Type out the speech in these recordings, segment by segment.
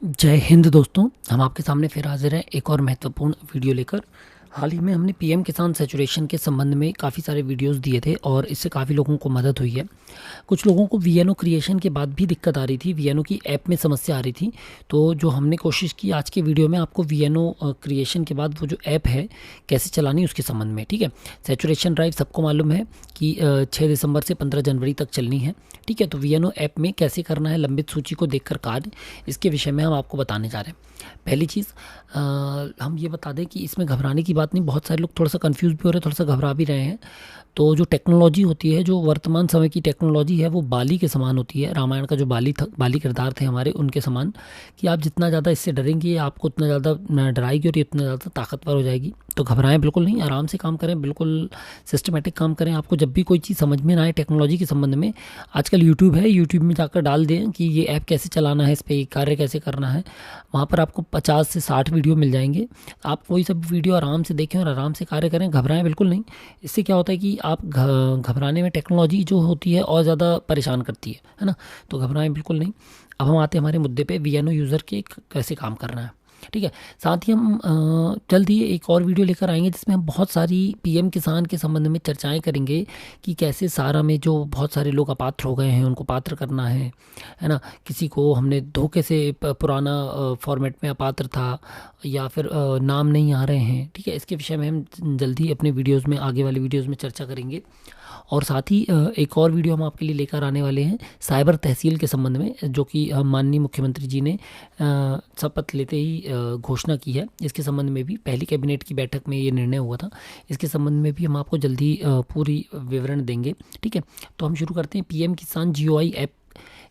जय हिंद दोस्तों, हम आपके सामने फिर हाजिर हैं एक और महत्वपूर्ण वीडियो लेकर। हाल ही में हमने पीएम किसान सैचुरेशन के संबंध में काफ़ी सारे वीडियोस दिए थे और इससे काफ़ी लोगों को मदद हुई है। कुछ लोगों को वीएनओ क्रिएशन के बाद भी दिक्कत आ रही थी, वीएनओ की ऐप में समस्या आ रही थी। तो जो हमने कोशिश की आज के वीडियो में आपको वीएनओ क्रिएशन के बाद वो जो ऐप है कैसे चलानी उसके संबंध में। ठीक है, सैचुरेशन ड्राइव सबको मालूम है कि 6 दिसंबर से 15 जनवरी तक चलनी है। ठीक है, तो वीएनओ ऐप में कैसे करना है लंबित सूची को देखकर कार्य, इसके विषय में हम आपको बताने जा रहे हैं। पहली चीज़ हम ये बता दें कि इसमें घबराने की बात नहीं। बहुत सारे लोग थोड़ा सा कंफ्यूज भी हो रहे हैं, थोड़ा सा घबरा भी रहे हैं। तो जो टेक्नोलॉजी होती है, जो वर्तमान समय की टेक्नोलॉजी है, वो बाली के समान होती है। रामायण का जो बाली किरदार थे हमारे, उनके समान, कि आप जितना ज़्यादा इससे डरेंगे आपको उतना ज़्यादा डराएगी और ये उतना ज़्यादा ताकतवर हो जाएगी। तो घबराएं बिल्कुल नहीं, आराम से काम करें, बिल्कुल सिस्टमेटिक काम करें। आपको जब भी कोई चीज़ समझ में ना आए टेक्नोलॉजी के संबंध में, आजकल यूट्यूब है, यूट्यूब में जाकर डाल दें कि ये ऐप कैसे चलाना है, इस पर कार्य कैसे करना है। वहाँ पर आपको 50 से 60 वीडियो मिल जाएंगे। आप कोई सब वीडियो आराम से देखें और आराम से कार्य करें, घबराएं बिल्कुल नहीं। इससे क्या होता है कि आप घबराने में टेक्नोलॉजी जो होती है और ज़्यादा परेशान करती है ना। तो घबराएं बिल्कुल नहीं। अब हम आते हैं हमारे मुद्दे पे, वीएनओ यूज़र के कैसे काम करना है। ठीक है, साथ ही हम जल्द ही एक और वीडियो लेकर आएंगे जिसमें हम बहुत सारी पीएम किसान के संबंध में चर्चाएं करेंगे कि कैसे सारा में जो बहुत सारे लोग अपात्र हो गए हैं उनको पात्र करना है ना। किसी को हमने धोखे से पुराना फॉर्मेट में अपात्र था या फिर नाम नहीं आ रहे हैं। ठीक है, इसके विषय में हम जल्दी अपने वीडियोज़ में, आगे वाले वीडियोज़ में चर्चा करेंगे। और साथ ही एक और वीडियो हम आपके लिए लेकर आने वाले हैं साइबर तहसील के संबंध में, जो कि माननीय मुख्यमंत्री जी ने शपथ लेते ही घोषणा की है। इसके संबंध में भी पहली कैबिनेट की बैठक में ये निर्णय हुआ था। इसके संबंध में भी हम आपको जल्दी पूरी विवरण देंगे। ठीक है, तो हम शुरू करते हैं। पीएम किसान जीओआई ऐप,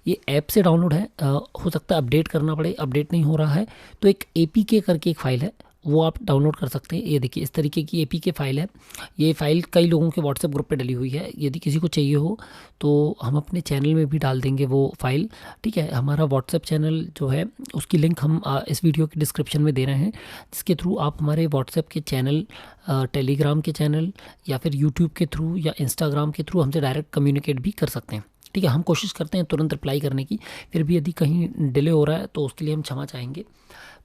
ये ऐप से डाउनलोड है। हो सकता है अपडेट करना पड़े, अपडेट नहीं हो रहा है तो एक एपीके करके एक फ़ाइल है, वो आप डाउनलोड कर सकते हैं। ये देखिए, इस तरीके की एपीके फ़ाइल है। ये फ़ाइल कई लोगों के व्हाट्सएप ग्रुप पे डली हुई है। यदि किसी को चाहिए हो तो हम अपने चैनल में भी डाल देंगे वो फ़ाइल। ठीक है, हमारा व्हाट्सएप चैनल जो है उसकी लिंक हम इस वीडियो के डिस्क्रिप्शन में दे रहे हैं, जिसके थ्रू आप हमारे व्हाट्सएप के चैनल, टेलीग्राम के चैनल या फिर यूट्यूब के थ्रू या इंस्टाग्राम के थ्रू हमसे डायरेक्ट कम्युनिकेट भी कर सकते हैं। ठीक है, हम कोशिश करते हैं तुरंत रिप्लाई करने की, फिर भी यदि कहीं डिले हो रहा है तो उसके लिए हम क्षमा चाहेंगे।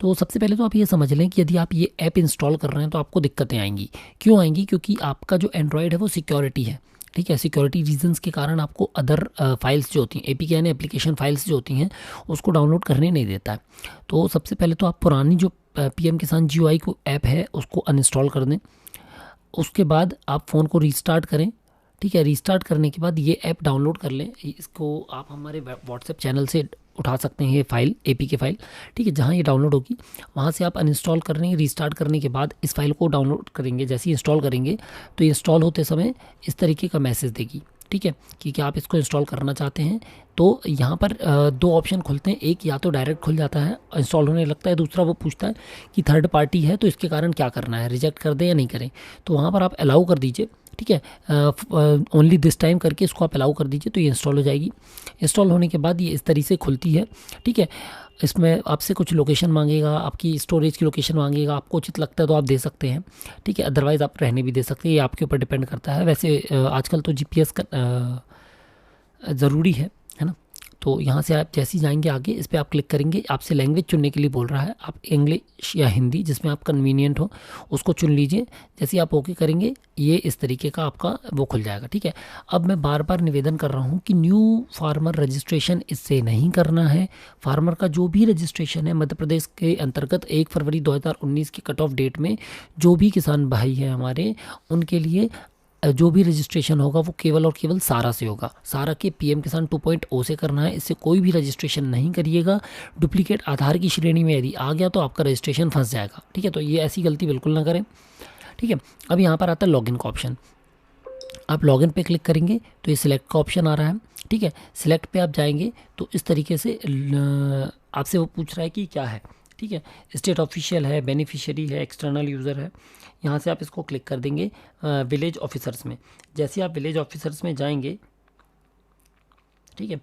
तो सबसे पहले तो आप ये समझ लें कि यदि आप ये ऐप इंस्टॉल कर रहे हैं तो आपको दिक्कतें आएंगी। क्यों आएंगी? क्योंकि आपका जो एंड्रॉयड है वो सिक्योरिटी है। ठीक है, सिक्योरिटी रीजंस के कारण आपको अदर फाइल्स जो होती हैं, एपीके यानी एप्लीकेशन फाइल्स जो होती हैं, उसको डाउनलोड करने नहीं देता है। तो सबसे पहले तो आप पुरानी जो पीएम किसान जीओआई को ऐप है उसको अनइंस्टॉल कर दें। उसके बाद आप फ़ोन को रीस्टार्ट करें। ठीक है, रीस्टार्ट करने के बाद ये ऐप डाउनलोड कर लें। इसको आप हमारे व्हाट्सएप चैनल से उठा सकते हैं, ये फाइल, एपीके फाइल। ठीक है, जहाँ ये डाउनलोड होगी वहाँ से आप अनइंस्टॉल करेंगे। रीस्टार्ट करने के बाद इस फाइल को डाउनलोड करेंगे। जैसे ही इंस्टॉल करेंगे तो इंस्टॉल होते समय इस तरीके का मैसेज देगी। ठीक है, कि क्या आप इसको इंस्टॉल करना चाहते हैं। तो यहाँ पर दो ऑप्शन खुलते हैं। एक या तो डायरेक्ट खुल जाता है, इंस्टॉल होने लगता है। दूसरा वो पूछता है कि थर्ड पार्टी है तो इसके कारण क्या करना है, रिजेक्ट कर दें या नहीं करें। तो वहाँ पर आप अलाउ कर दीजिए। ठीक है, ओनली दिस टाइम करके इसको आप अलाउ कर दीजिए तो ये इंस्टॉल हो जाएगी। इंस्टॉल होने के बाद ये इस तरीके से खुलती है। ठीक है, इसमें आपसे कुछ लोकेशन मांगेगा, आपकी स्टोरेज की लोकेशन मांगेगा। आपको उचित लगता है तो आप दे सकते हैं। ठीक है, अदरवाइज़ आप रहने भी दे सकते हैं, ये आपके ऊपर डिपेंड करता है। वैसे आजकल तो जीपीएस ज़रूरी है ना। तो यहाँ से आप जैसे ही जाएंगे आगे, इस पर आप क्लिक करेंगे। आपसे लैंग्वेज चुनने के लिए बोल रहा है, आप इंग्लिश या हिंदी जिसमें आप कन्वीनियंट हो उसको चुन लीजिए। जैसे ही आप ओके करेंगे ये इस तरीके का आपका वो खुल जाएगा। ठीक है, अब मैं बार बार निवेदन कर रहा हूँ कि न्यू फार्मर रजिस्ट्रेशन इससे नहीं करना है। फार्मर का जो भी रजिस्ट्रेशन है मध्य प्रदेश के अंतर्गत 1 फरवरी 2019 की कट ऑफ डेट में जो भी किसान भाई हैं हमारे, उनके लिए जो भी रजिस्ट्रेशन होगा वो केवल और केवल सारा से होगा। सारा के पीएम किसान 2.0 से करना है। इससे कोई भी रजिस्ट्रेशन नहीं करिएगा। डुप्लीकेट आधार की श्रेणी में यदि आ गया तो आपका रजिस्ट्रेशन फंस जाएगा। ठीक है, तो ये ऐसी गलती बिल्कुल ना करें। ठीक है, अब यहाँ पर आता है लॉगिन का ऑप्शन। आप लॉगिन पे क्लिक करेंगे तो ये सिलेक्ट का ऑप्शन आ रहा है। ठीक है, सिलेक्ट पे आप जाएंगे तो इस तरीके से आपसे वो पूछ रहा है कि क्या है। ठीक है, स्टेट ऑफिशियल है, बेनिफिशियरी है, एक्सटर्नल यूज़र है। यहाँ से आप इसको क्लिक कर देंगे विलेज ऑफिसर्स में। जैसे आप विलेज ऑफिसर्स में जाएंगे, ठीक है,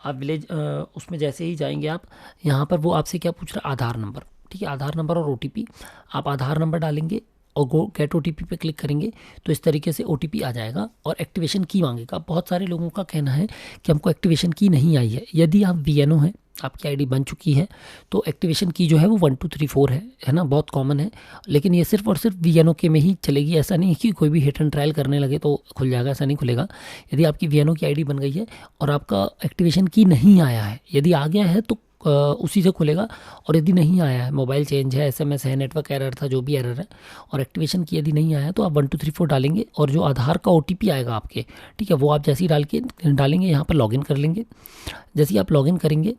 आप विलेज उसमें जैसे ही जाएंगे आप, यहाँ पर वो आपसे क्या पूछ रहा है, आधार नंबर। ठीक है, आधार नंबर और ओटीपी। आप आधार नंबर डालेंगे और गो गेट ओटीपी पे क्लिक करेंगे तो इस तरीके से ओटीपी आ जाएगा और एक्टिवेशन की मांगेगा। बहुत सारे लोगों का कहना है कि हमको एक्टिवेशन की नहीं आई है। यदि आप वीएनओ हैं, आपकी आईडी बन चुकी है तो एक्टिवेशन की जो है वो 1234 है ना, बहुत कॉमन है। लेकिन ये सिर्फ और सिर्फ VNOK में ही चलेगी, ऐसा नहीं है कि कोई भी हिट एंड ट्रायल करने लगे तो खुल जाएगा, ऐसा नहीं खुलेगा। यदि आपकी VNO की आईडी बन गई है और आपका एक्टिवेशन की नहीं आया है, यदि आ गया है तो उसी से खुलेगा, और यदि नहीं आया है, मोबाइल चेंज है, SMS है, नेटवर्क एरर था, जो भी एरर है, और एक्टिवेशन की यदि नहीं आया तो आप 1234 डालेंगे और जो आधार का OTP आएगा आपके, ठीक है, वो आप जैसे ही डालेंगे यहाँ पर लॉगिन कर लेंगे। जैसे ही आप लॉगिन करेंगे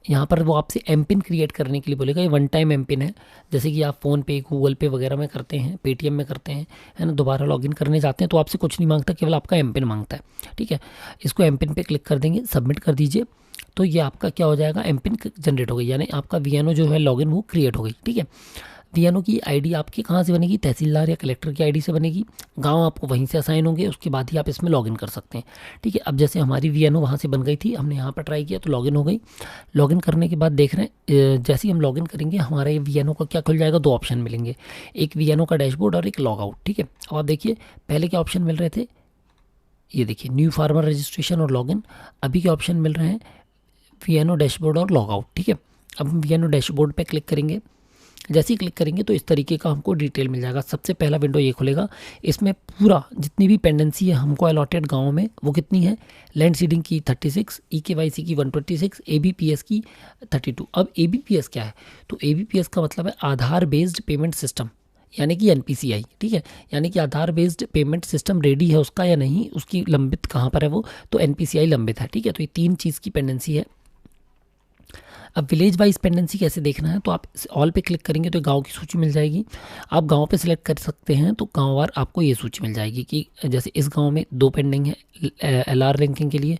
यहाँ पर वो आपसे एमपिन क्रिएट करने के लिए बोलेगा। ये वन टाइम एमपिन है, जैसे कि आप फ़ोन पे, गूगल पे वगैरह में करते हैं, पेटीएम में करते हैं, है ना, दोबारा लॉगिन करने जाते हैं तो आपसे कुछ नहीं मांगता, केवल आपका एमपिन मांगता है, ठीक है। इसको एमपिन पे क्लिक कर देंगे, सबमिट कर दीजिए, तो ये आपका क्या हो जाएगा, एमपिन जनरेट हो गई, यानी आपका VNO जो है लॉगिन वो क्रिएट हो गई, ठीक है। VNO की आईडी आपकी कहाँ से बनेगी, तहसीलदार या कलेक्टर की आईडी से बनेगी, गांव आपको वहीं से असाइन होंगे, उसके बाद ही आप इसमें लॉगिन कर सकते हैं, ठीक है। अब जैसे हमारी VNO वहाँ से बन गई थी, हमने यहाँ पर ट्राई किया तो लॉगिन हो गई। लॉगिन करने के बाद देख रहे हैं जैसे ही हम लॉगिन करेंगे हमारे VNO का क्या खुल जाएगा, दो ऑप्शन मिलेंगे, एक VNO का डैशबोर्ड और एक लॉग आउट, ठीक है। अब आप देखिए पहले क्या ऑप्शन मिल रहे थे, ये देखिए न्यू फार्मर रजिस्ट्रेशन और लॉगिन, अभी के ऑप्शन मिल रहे हैं VNO डैशबोर्ड और लॉग आउट, ठीक है। अब हम VNO डैशबोर्ड पे क्लिक करेंगे, जैसे ही क्लिक करेंगे तो इस तरीके का हमको डिटेल मिल जाएगा। सबसे पहला विंडो ये खुलेगा, इसमें पूरा जितनी भी पेंडेंसी है हमको अलॉटेड गाँव में वो कितनी है, लैंड सीडिंग की 36, EKYC की 126, ABPS की 32। अब ABPS क्या है, तो ABPS का मतलब है आधार बेस्ड पेमेंट सिस्टम, यानी कि NPCI, ठीक है, यानी कि आधार बेस्ड पेमेंट सिस्टम रेडी है उसका या नहीं, उसकी लंबित कहाँ पर है वो, तो NPCI लंबित है, ठीक है। तो ये 3 चीज़ की पेंडेंसी है। अब विलेज वाइज पेंडेंसी कैसे देखना है, तो आप ऑल पे क्लिक करेंगे तो गांव की सूची मिल जाएगी। आप गांव पे सिलेक्ट कर सकते हैं तो गांववार आपको ये सूची मिल जाएगी कि जैसे इस गांव में 2 पेंडिंग है LR लिंकिंग के लिए,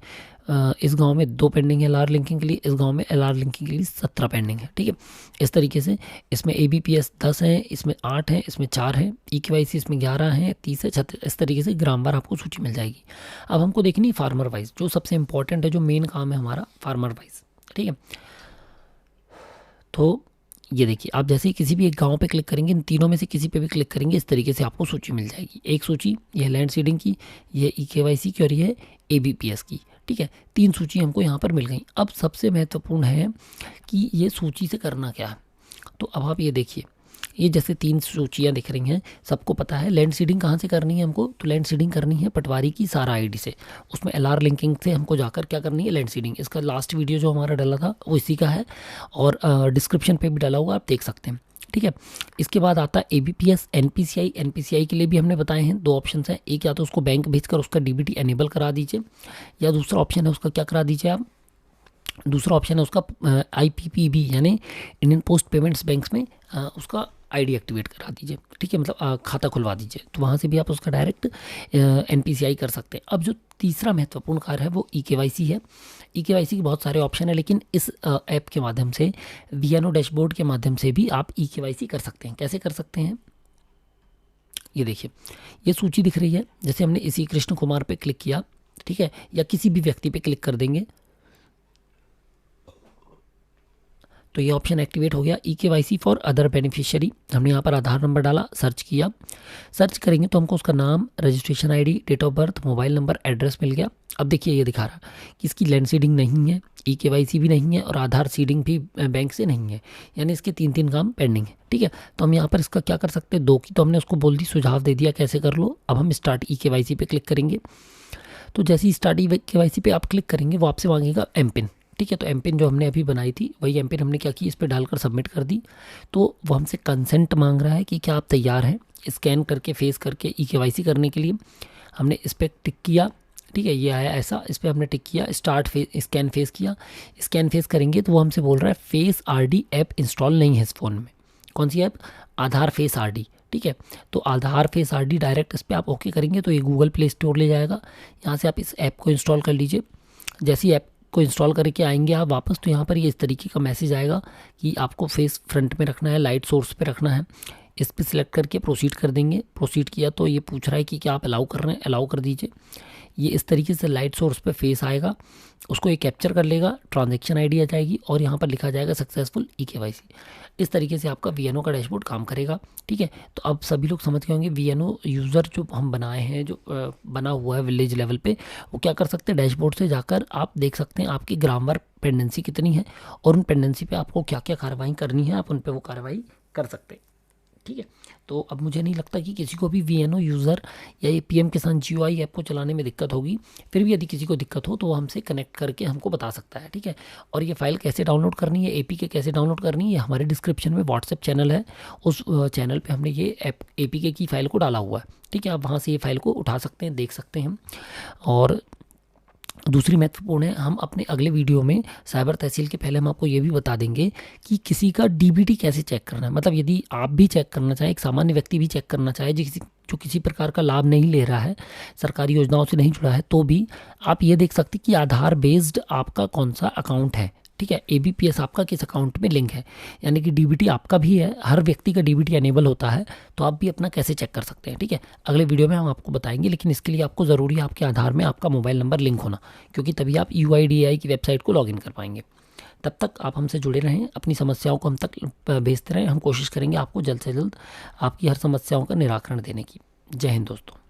इस गांव में 2 पेंडिंग है LR लिंकिंग के लिए, इस गांव में LR लिंकिंग के लिए 17 पेंडिंग है, ठीक है। इस तरीके से इसमें ABPS 10 है, इसमें 8 है, इसमें 4 है, EKYC इसमें 11 है, 30 है, 36, इस तरीके से ग्रामवार आपको सूची मिल जाएगी। अब हमको देखनी फार्मर वाइज, जो सबसे इंपॉर्टेंट है, जो मेन काम है हमारा फार्मर वाइज, ठीक है। तो ये देखिए आप जैसे ही किसी भी एक गांव पे क्लिक करेंगे, इन तीनों में से किसी पे भी क्लिक करेंगे, इस तरीके से आपको सूची मिल जाएगी। एक सूची ये लैंड सीडिंग की, ये EKYC की और ये ABPS की, ठीक है। 3 सूची हमको यहाँ पर मिल गई। अब सबसे महत्वपूर्ण है कि ये सूची से करना क्या है, तो अब आप ये देखिए, ये जैसे 3 सूचियाँ दिख रही हैं, सबको पता है लैंड सीडिंग कहाँ से करनी है हमको, तो लैंड सीडिंग करनी है पटवारी की सारा आईडी से, उसमें LR लिंकिंग से हमको जाकर क्या करनी है, लैंड सीडिंग। इसका लास्ट वीडियो जो हमारा डाला था वो इसी का है, और डिस्क्रिप्शन पे भी डाला हुआ, आप देख सकते हैं, ठीक है। इसके बाद आता है ABPS NPCI के लिए भी हमने बताए हैं 2 ऑप्शन हैं, एक या तो उसको बैंक भेजकर उसका DBT एनेबल करा दीजिए, या दूसरा ऑप्शन है उसका क्या करा दीजिए आप, दूसरा ऑप्शन है उसका IPPB यानी इंडियन पोस्ट पेमेंट्स बैंक्स में उसका आईडी एक्टिवेट करा दीजिए, ठीक है, मतलब खाता खुलवा दीजिए, तो वहाँ से भी आप उसका डायरेक्ट NPCI कर सकते हैं। अब जो तीसरा महत्वपूर्ण कार्य है वो EKYC है। EKYC के बहुत सारे ऑप्शन है, लेकिन इस ऐप के माध्यम से, VNO डैशबोर्ड के माध्यम से भी आप EKYC कर सकते हैं। कैसे कर सकते हैं, ये देखिए, ये सूची दिख रही है, जैसे हमने इसी कृष्ण कुमार पे क्लिक किया, ठीक है, या किसी भी व्यक्ति पे क्लिक कर देंगे तो ये ऑप्शन एक्टिवेट हो गया। EKYC फॉर अदर बेनिफिशियरी, हमने यहाँ पर आधार नंबर डाला, सर्च किया, सर्च करेंगे तो हमको उसका नाम, registration ID, date of birth, mobile number, address मिल गया। अब देखिए ये दिखा रहा कि इसकी लैंड सीडिंग नहीं है, EKYC भी नहीं है और आधार सीडिंग भी बैंक से नहीं है, यानी इसके 3 काम पेंडिंग है, ठीक है। तो हम यहाँ पर इसका क्या कर सकते हैं, 2 की तो हमने उसको बोल दी, सुझाव दे दिया कैसे कर लो। अब हम स्टार्ट EKYC पे क्लिक करेंगे, तो जैसे ही स्टार्ट EKYC पे आप क्लिक करेंगे वो आपसे मांगेगा एमपिन, ठीक है। तो एमपिन जो हमने अभी बनाई थी वही एमपिन हमने क्या की, इस पर डालकर सबमिट कर दी। तो वो हमसे कंसेंट मांग रहा है कि क्या आप तैयार हैं स्कैन करके, फेस करके EKYC करने के लिए। हमने इस पर टिक किया, ठीक है, ये आया ऐसा, इस पर हमने टिक किया, स्टार्ट फेस, स्कैन फेस किया। स्कैन फेस करेंगे तो वो हमसे बोल रहा है फेस RD ऐप इंस्टॉल नहीं है इस फ़ोन में। कौन सी ऐप, आधार फेस RD, ठीक है। तो आधार फेस RD डायरेक्ट इस पर आप ओके करेंगे तो ये गूगल प्ले स्टोर ले जाएगा, यहाँ से आप इस ऐप को इंस्टॉल कर लीजिए। जैसे ही ऐप को इंस्टॉल करके आएंगे आप वापस, तो यहाँ पर ये इस तरीके का मैसेज आएगा कि आपको फेस फ्रंट में रखना है, लाइट सोर्स पे रखना है। इस पर सिलेक्ट करके प्रोसीड कर देंगे। प्रोसीड किया तो ये पूछ रहा है कि क्या आप अलाउ कर रहे हैं, अलाउ कर दीजिए। ये इस तरीके से लाइट सोर्स पे फेस आएगा, उसको ये कैप्चर कर लेगा, ट्रांजैक्शन आईडी आ जाएगी और यहाँ पर लिखा जाएगा सक्सेसफुल ई-केवाईसी। इस तरीके से आपका वीएनओ का डैशबोर्ड काम करेगा। ठीक है, तो अब सभी लोग समझ गए होंगे वीएनओ यूज़र जो हम बनाए हैं, जो बना हुआ है विलेज लेवल पे, वो क्या कर सकते हैं, डैशबोर्ड से जाकर आप देख सकते हैं आपकी ग्रामर पेंडेंसी कितनी है और उन पेंडेंसी पे आपको क्या क्या कार्रवाई करनी है, आप उन पे वो कार्रवाई कर सकते हैं। ठीक है, तो अब मुझे नहीं लगता कि किसी को भी वीएनओ यूज़र या ये पीएम किसान जीओआई ऐप को चलाने में दिक्कत होगी। फिर भी यदि किसी को दिक्कत हो तो वो हमसे कनेक्ट करके हमको बता सकता है। ठीक है, और ये फाइल कैसे डाउनलोड करनी है, एपीके कैसे डाउनलोड करनी है, ये हमारे डिस्क्रिप्शन में व्हाट्सएप चैनल है, उस चैनल पे हमने ये ऐप एपीके की फ़ाइल को डाला हुआ है। ठीक है, आप वहाँ से ये फ़ाइल को उठा सकते हैं, देख सकते हैं। और दूसरी महत्वपूर्ण है, हम अपने अगले वीडियो में साइबर तहसील के पहले हम आपको ये भी बता देंगे कि किसी का डीबीटी कैसे चेक करना है। मतलब यदि आप भी चेक करना चाहें, एक सामान्य व्यक्ति भी चेक करना चाहे जो किसी प्रकार का लाभ नहीं ले रहा है, सरकारी योजनाओं से नहीं जुड़ा है, तो भी आप ये देख सकते कि आधार बेस्ड आपका कौन सा अकाउंट है। ठीक है, एबीपीएस आपका किस अकाउंट में लिंक है, यानी कि डीबीटी आपका भी है, हर व्यक्ति का डीबीटी एनेबल होता है, तो आप भी अपना कैसे चेक कर सकते हैं। ठीक है, अगले वीडियो में हम आपको बताएंगे, लेकिन इसके लिए आपको ज़रूरी है आपके आधार में आपका मोबाइल नंबर लिंक होना, क्योंकि तभी आप यूआईडीएआई की वेबसाइट को लॉगिन कर पाएंगे। तब तक आप हमसे जुड़े रहें, अपनी समस्याओं को हम तक भेजते रहें, हम कोशिश करेंगे आपको जल्द से जल्द आपकी हर समस्याओं का निराकरण देने की। जय हिंद दोस्तों।